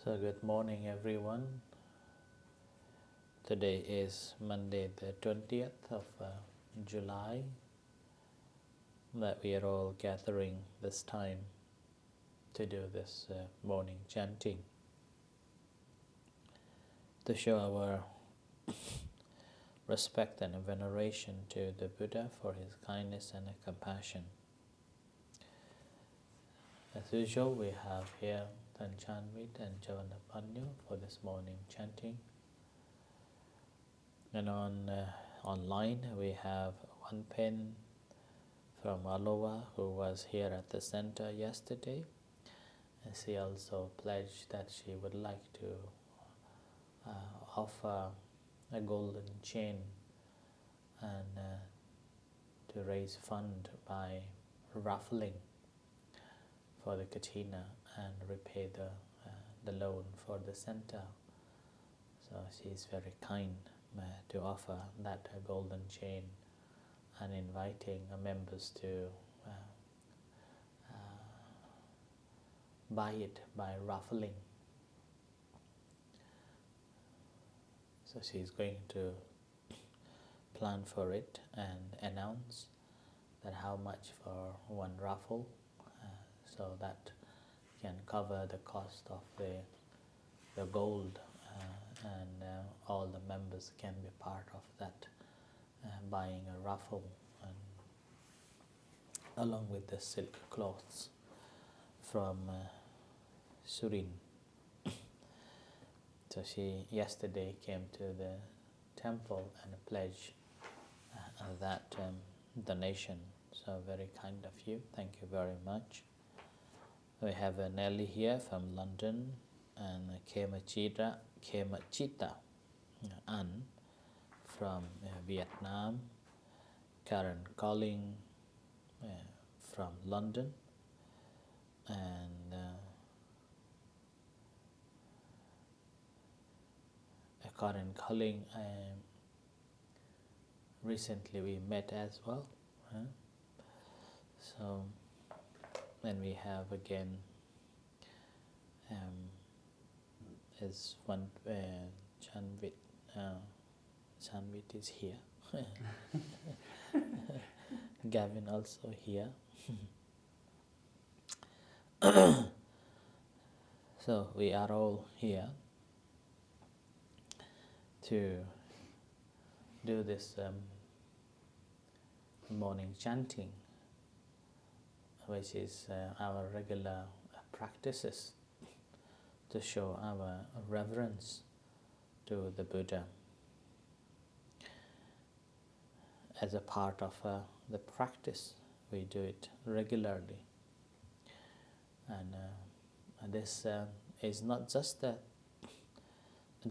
So good morning everyone. Today is Monday the 20th of July that we are all gathering this time to do this morning chanting to show our respect and veneration to the Buddha for his kindness and compassion. As usual, we have here Tanchanvit and Javanapanyu for this morning chanting. And online we have One Pen from Aloha who was here at the center yesterday. And she also pledged that she would like to offer a golden chain and to raise fund by raffling for the katina and repay the loan for the center. So she is very kind to offer that golden chain and inviting members to buy it by raffling. So she is going to plan for it and announce that how much for one raffle, so that can cover the cost of the gold, and all the members can be part of that, buying a raffle and along with the silk cloths from Surin. So she yesterday came to the temple and pledged that donation. So very kind of you. Thank you very much. We have Nelly here from London and Kemachita Ann from Vietnam, Karen Colling from London, and Karen Colling recently we met as well. So, and we have again is one Chanvit. Chanvit is here. Gavin also here. So we are all here to do this morning chanting, which is our regular practices to show our reverence to the Buddha. As a part of the practice, we do it regularly. And this is not just a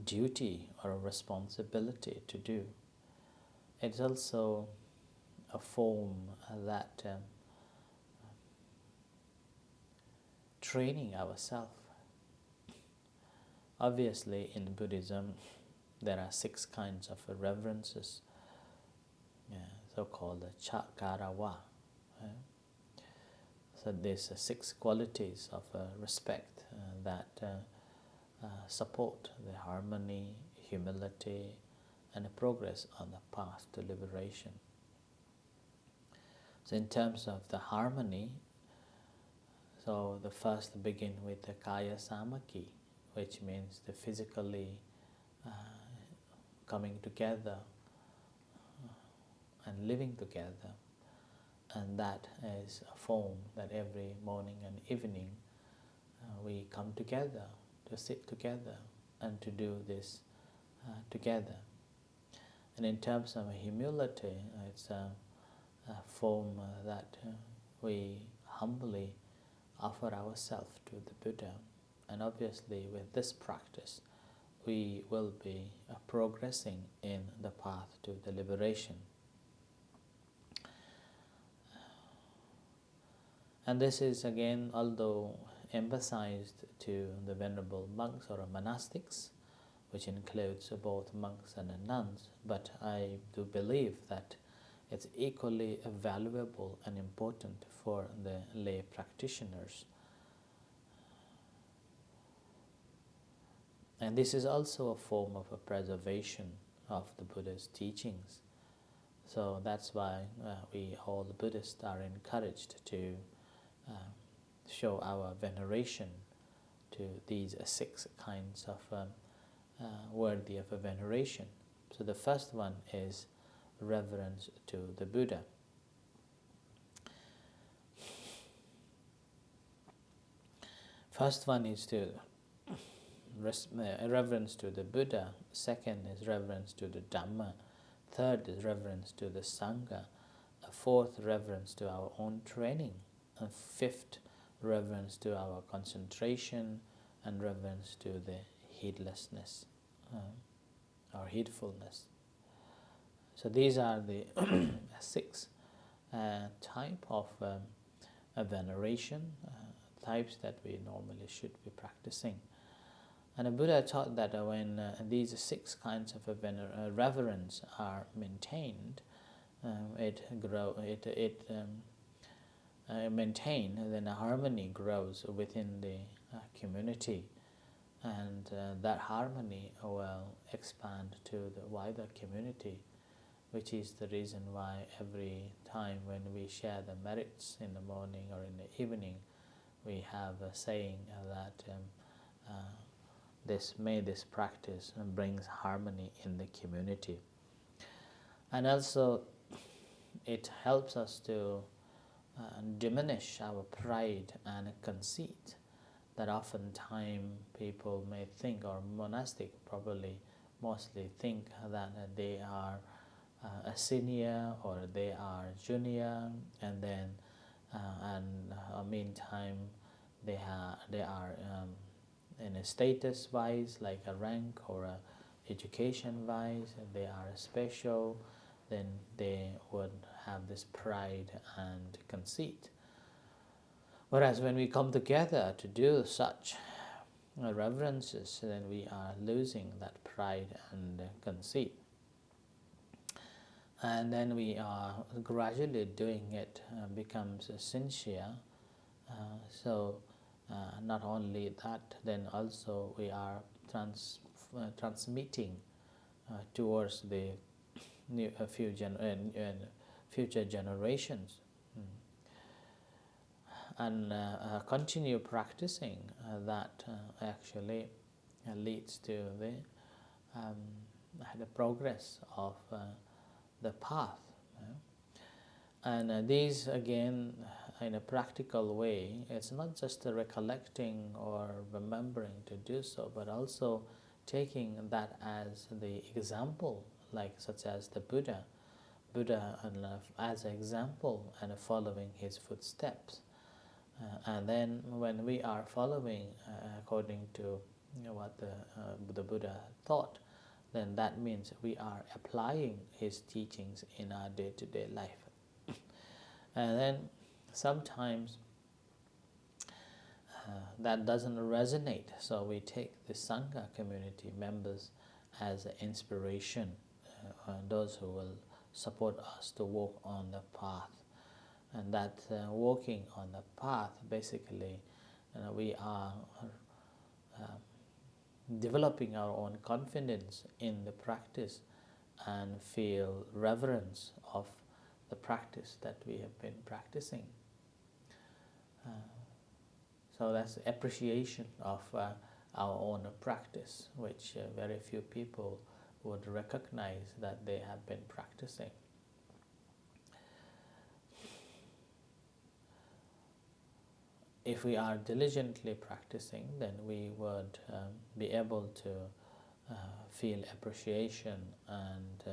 duty or a responsibility to do. It's also a form that training ourselves. Obviously, in Buddhism, there are 6 kinds of reverences, so-called chakarawa. So there's 6 qualities of respect that support the harmony, humility, and progress on the path to liberation. So in terms of the harmony, so the first begin with the kaya samaki, which means the physically coming together and living together. And that is a form that every morning and evening we come together, to sit together and to do this together. And in terms of humility, it's a form that we humbly offer ourselves to the Buddha. And obviously with this practice, we will be progressing in the path to the liberation. And this is again, although emphasized to the venerable monks or monastics, which includes both monks and nuns, but I do believe that it's equally valuable and important for the lay practitioners. And this is also a form of a preservation of the Buddha's teachings. So that's why we all Buddhists are encouraged to uh, show our veneration to these six kinds of worthy of a veneration. So the first one is reverence to the Buddha. First one is to reverence to the Buddha. Second is reverence to the Dhamma. Third is reverence to the Sangha. Fourth, reverence to our own training. And fifth, reverence to our concentration, and reverence to the heedlessness or heedfulness. So these are the six type of veneration, types that we normally should be practicing. And the Buddha taught that when these six kinds of reverence are maintained, then a harmony grows within the community, and that harmony will expand to the wider community, which is the reason why every time when we share the merits in the morning or in the evening, we have a saying that this practice brings harmony in the community. And also it helps us to diminish our pride and conceit that oftentimes people may think, or monastic probably mostly think, that they are a senior or they are junior, and then meantime they are in a status wise, like a rank or a education wise, they are special, then they would have this pride and conceit. Whereas when we come together to do such reverences, then we are losing that pride and conceit. And then we are gradually doing it becomes sincere. So not only that, then also we are transmitting towards the future generations, and continue practicing that actually leads to the progress of the path. And these again, in a practical way, it's not just recollecting or remembering to do so, but also taking that as the example, like such as the Buddha as an example, and following his footsteps. And then when we are following according to what the Buddha taught, then that means we are applying his teachings in our day-to-day life. And then sometimes that doesn't resonate, so we take the Sangha community members as an inspiration, those who will support us to walk on the path. And that walking on the path, basically, we are developing our own confidence in the practice and feel reverence of the practice that we have been practicing. So that's appreciation of our own practice, which very few people would recognize that they have been practicing. If we are diligently practicing, then we would be able to feel appreciation and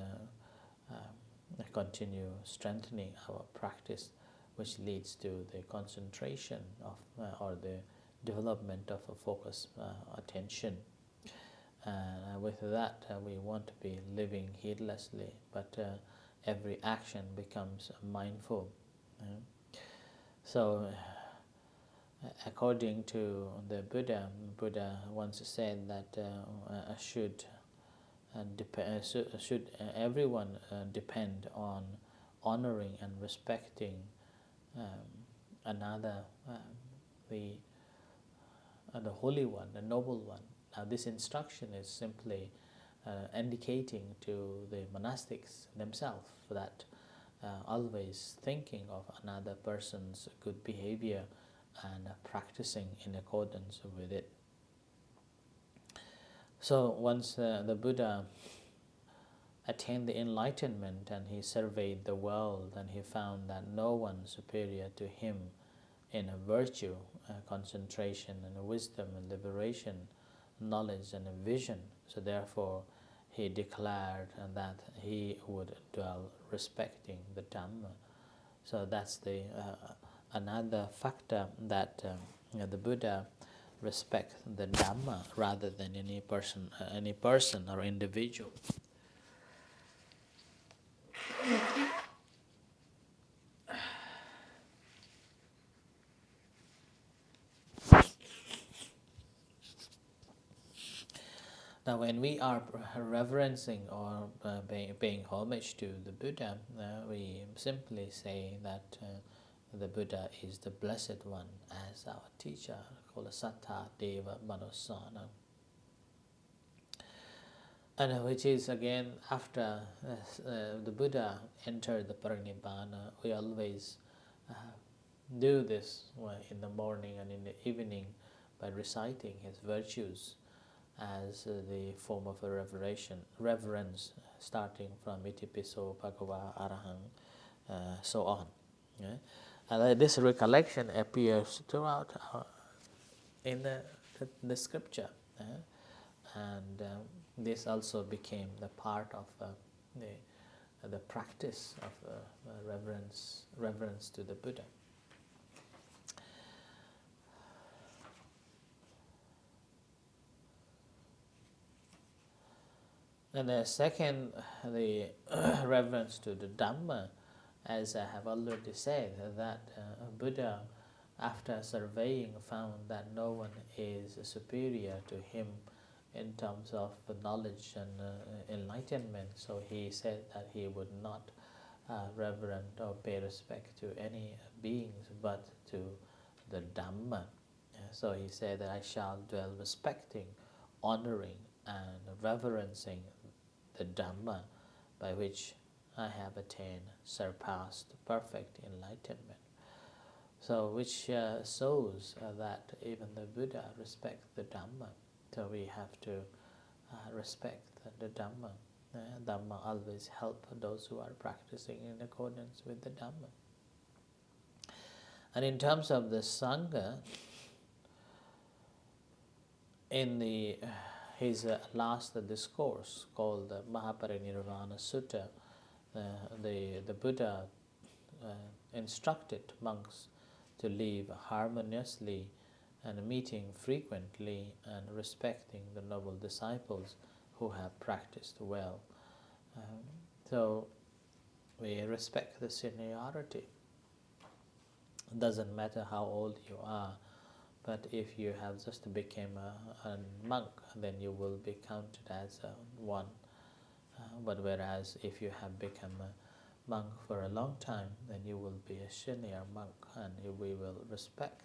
continue strengthening our practice, which leads to the concentration of or the development of a focused attention. And with that, we want to be living heedlessly, but every action becomes mindful. So according to the Buddha once said that should everyone depend on honoring and respecting another, the Holy One, the Noble One, this instruction is simply indicating to the monastics themselves that always thinking of another person's good behavior and practicing in accordance with it. So once the Buddha attained the enlightenment and he surveyed the world and he found that no one superior to him in a virtue, concentration and wisdom and liberation, knowledge and a vision. So therefore he declared that he would dwell respecting the Dhamma. So that's the another factor that the Buddha respects the Dhamma rather than any person or individual. Now, when we are reverencing or paying homage to the Buddha, we simply say that the Buddha is the Blessed One as our teacher, called Sattha Deva Manusana. And which is again after the Buddha entered the Parinibbana, we always do this in the morning and in the evening by reciting his virtues as the form of a reverence, starting from Itipiso, Bhagava, Arahang, so on. Yeah? And this recollection appears throughout in the scripture, and this also became the part of the practice of reverence to the Buddha. And the second, the reverence to the Dhamma, as I have already said, that Buddha, after surveying, found that no one is superior to him in terms of knowledge and enlightenment. So he said that he would not reverent or pay respect to any beings but to the Dhamma. So he said that I shall dwell respecting, honoring and reverencing the Dhamma, by which I have attained, surpassed perfect enlightenment. So which shows that even the Buddha respects the Dhamma. So we have to respect the Dhamma. Dhamma always help those who are practicing in accordance with the Dhamma. And in terms of the Sangha, in his last discourse called the Mahaparinirvana Sutta, the Buddha instructed monks to live harmoniously and meeting frequently and respecting the noble disciples who have practiced well. So we respect the seniority. It doesn't matter how old you are, but if you have just become a monk, then you will be counted as one. But whereas if you have become a monk for a long time, then you will be a senior monk, and we will respect.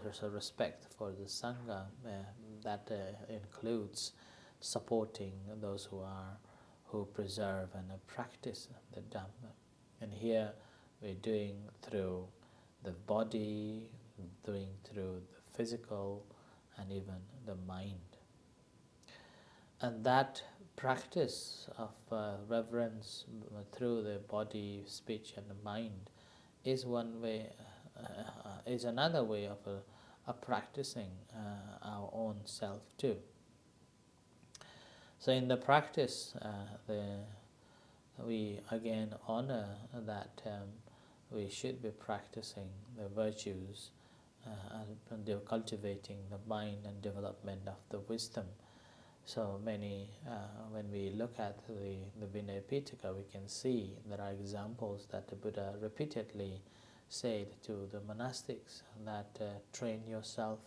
There's a respect for the Sangha that includes supporting those who preserve and practice the Dhamma. And here we're doing through the body, doing through the physical and even the mind. And that practice of reverence through the body, speech and the mind is one way, is another way of practicing our own self too. So in the practice, we again honor that we should be practicing the virtues and cultivating the mind and development of the wisdom. So many, when we look at the Vinaya Pitaka, we can see there are examples that the Buddha repeatedly said to the monastics that train yourself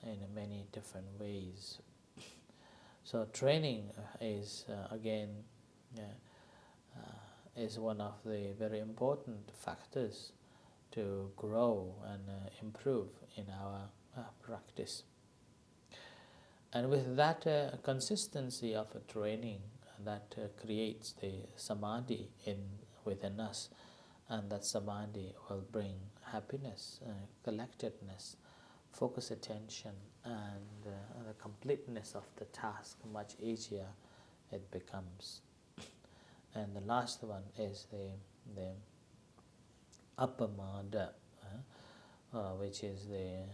in many different ways. So training is again is one of the very important factors to grow and improve in our practice. And with that consistency of a training that creates the samadhi within us, and that samadhi will bring happiness, collectedness, focus attention, and the completeness of the task much easier it becomes. And the last one is the appamada, which is the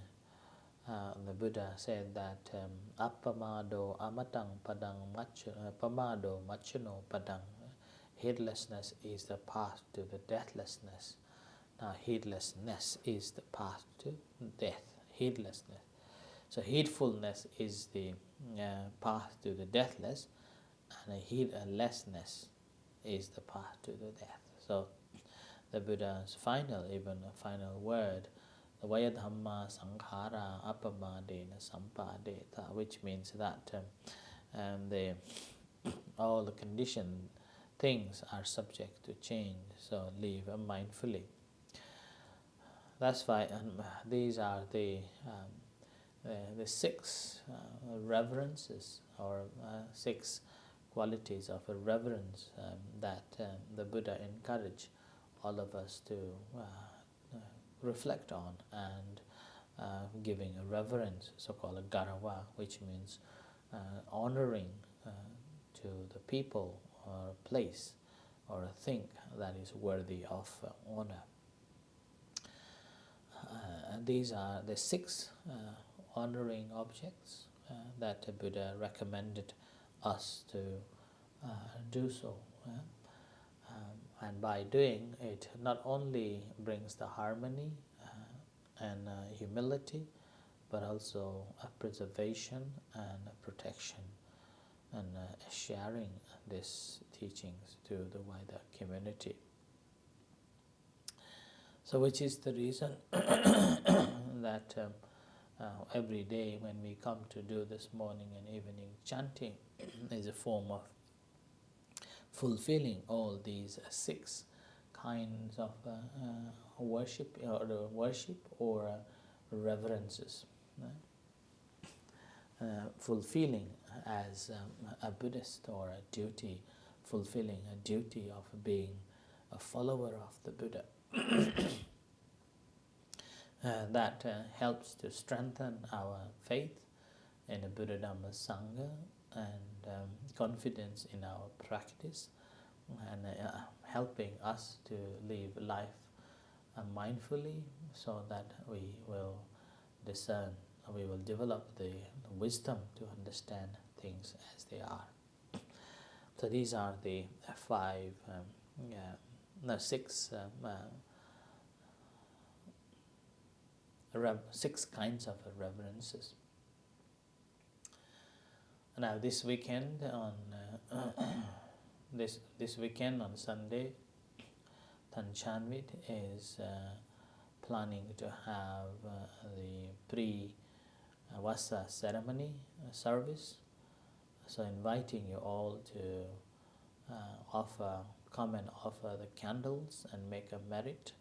Buddha said that appamado amatang padang pamado machano padang. Heedlessness is the path to the deathlessness. Now, heedlessness is the path to death. Heedlessness. So, heedfulness is the path to the deathless, and heedlessness is the path to the death. So, the Buddha's final word, the Vayadhamma Sankhara Appamadena Sampadeta, which means that all the conditioned things are subject to change, so live mindfully. That's why these are the 6 reverences, or 6 qualities of a reverence that the Buddha encouraged all of us to reflect on, and giving a reverence, so-called a garawa, which means honoring to the people or a place or a thing that is worthy of honor. And these are the 6 honoring objects that the Buddha recommended us to do so. And by doing it, not only brings the harmony and humility, but also a preservation and a protection, and sharing these teachings to the wider community. So, which is the reason that every day when we come to do this morning and evening chanting is a form of fulfilling all these 6 kinds of worship or reverences. Fulfilling as a Buddhist, or a duty, fulfilling a duty of being a follower of the Buddha. That helps to strengthen our faith in the Buddha Dhamma Sangha, and confidence in our practice, and helping us to live life mindfully, so that we will discern, we will develop the wisdom to understand things as they are. So these are the 6 kinds of reverences. Now, this weekend on this weekend on Sunday, Tanchanwit is planning to have the pre-Vassa ceremony service. So, inviting you all to come and offer the candles and make a merit,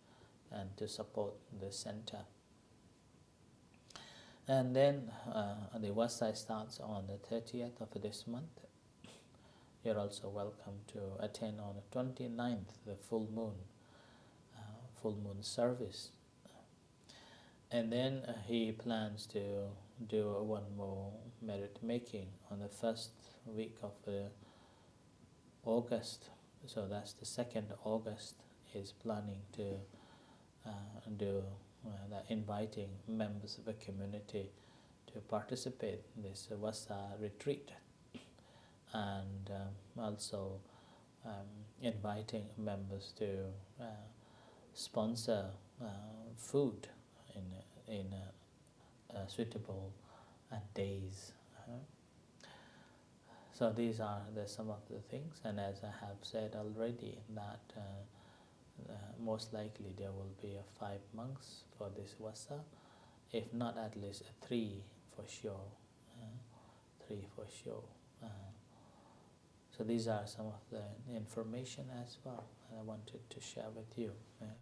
and to support the center. And then the Vassa starts on the 30th of this month. You're also welcome to attend on the 29th, the full moon service. And then he plans to do one more merit making on the first week of August. So that's the 2nd August. He's planning to do inviting members of the community to participate in this Vassa retreat, and also inviting members to sponsor food in suitable days. So these are some of the things, and as I have said already, that most likely there will be 5 monks for this Vassa, if not at least 3 for sure. 3 for sure. So these are some of the information as well I wanted to share with you.